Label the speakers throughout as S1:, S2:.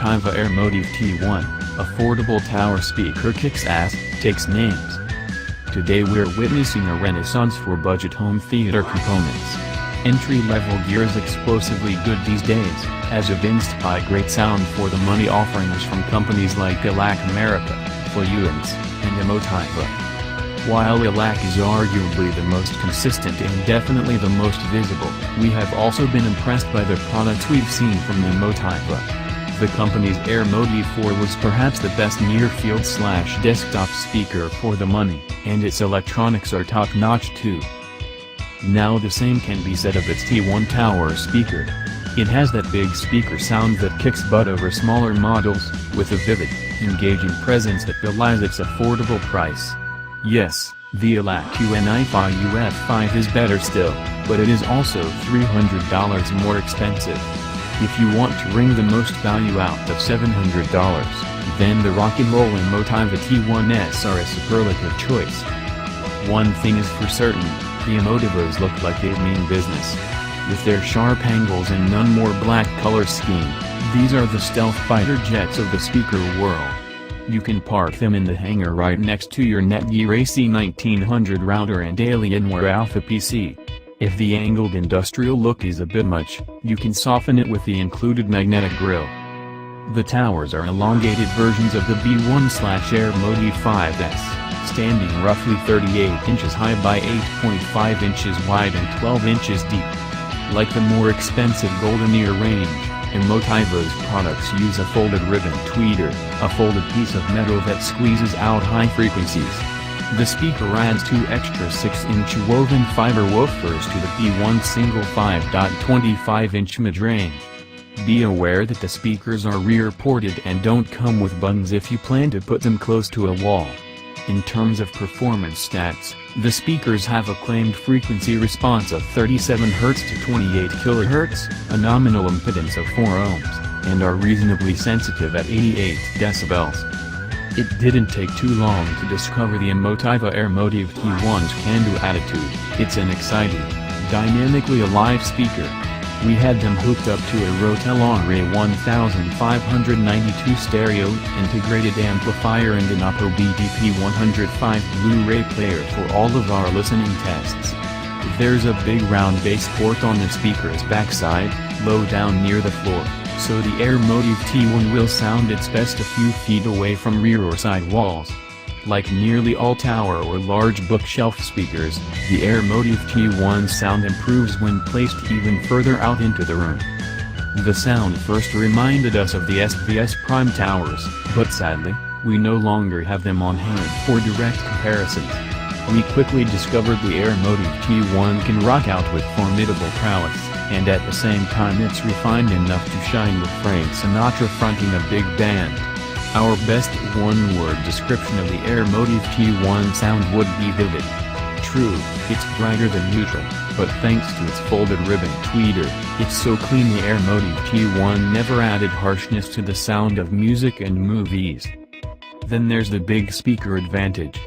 S1: Emotiva Airmotiv T1, affordable tower speaker kicks ass, takes names. Today we're witnessing a renaissance for budget home theater components. Entry-level gear is explosively good these days, as evinced by great sound for the money offerings from companies like Elac America, Fluence, and Emotiva. While Elac is arguably the most consistent and definitely the most visible, we have also been impressed by the products we've seen from Emotiva. The company's Airmotiv 4 was perhaps the best near-field/desktop speaker for the money, and its electronics are top-notch too. Now the same can be said of its T1 tower speaker. It has that big speaker sound that kicks butt over smaller models, with a vivid, engaging presence that belies its affordable price. Yes, the Elac UNI-FI UF5 is better still, but it is also $300 more expensive. If you want to wring the most value out of $700, then the rock and roll Emotiva T1s are a superlative choice. One thing is for certain, the Emotivas look like they mean business. With their sharp angles and none more black color scheme, these are the stealth fighter jets of the speaker world. You can park them in the hangar right next to your Netgear AC1900 router and Alienware Alpha PC. If the angled industrial look is a bit much, you can soften it with the included magnetic grille. The towers are elongated versions of the B1/Airmotiv 5S, standing roughly 38 inches high by 8.5 inches wide and 12 inches deep. Like the more expensive Golden Ear range, Emotiva's products use a folded ribbon tweeter, a folded piece of metal that squeezes out high frequencies. The speaker adds two extra 6-inch woven fiber woofers to the B1 single 5.25-inch mid-range. Be aware that the speakers are rear-ported and don't come with buttons if you plan to put them close to a wall. In terms of performance stats, the speakers have a claimed frequency response of 37 Hz to 28 kHz, a nominal impedance of 4 ohms, and are reasonably sensitive at 88 decibels. It didn't take too long to discover the Emotiva Airmotiv T1's can-do attitude. It's an exciting, dynamically alive speaker. We had them hooked up to a Rotel Henry 1592 stereo integrated amplifier and an Oppo BDP105 Blu-ray player for all of our listening tests. There's a big round bass port on the speaker's backside, low down near the floor, so the Airmotiv T1 will sound its best a few feet away from rear or side walls. Like nearly all tower or large bookshelf speakers, the Airmotiv T1 sound improves when placed even further out into the room. The sound first reminded us of the SVS Prime towers, but sadly, we no longer have them on hand for direct comparisons. We quickly discovered the Airmotiv T1 can rock out with formidable prowess, and at the same time it's refined enough to shine with Frank Sinatra fronting a big band. Our best one-word description of the Airmotiv T1 sound would be vivid. True, it's brighter than neutral, but thanks to its folded ribbon tweeter, it's so clean the Airmotiv T1 never added harshness to the sound of music and movies. Then there's the big speaker advantage.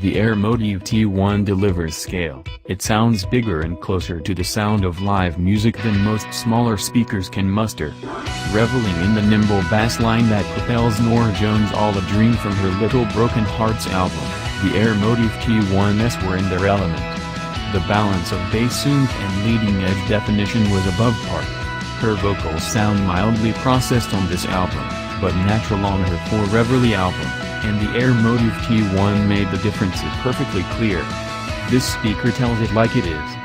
S1: The Airmotiv T1 delivers scale. It sounds bigger and closer to the sound of live music than most smaller speakers can muster. Reveling in the Nimble bass line that propels Norah Jones' All a Dream from her Little Broken Hearts album, the Airmotiv T1s were in their element. The balance of bass oomph and leading-edge definition was above par. Her vocals sound mildly processed on this album, but natural on her Foreverly album, and the Airmotiv T1 made the differences perfectly clear. This speaker tells it like it is.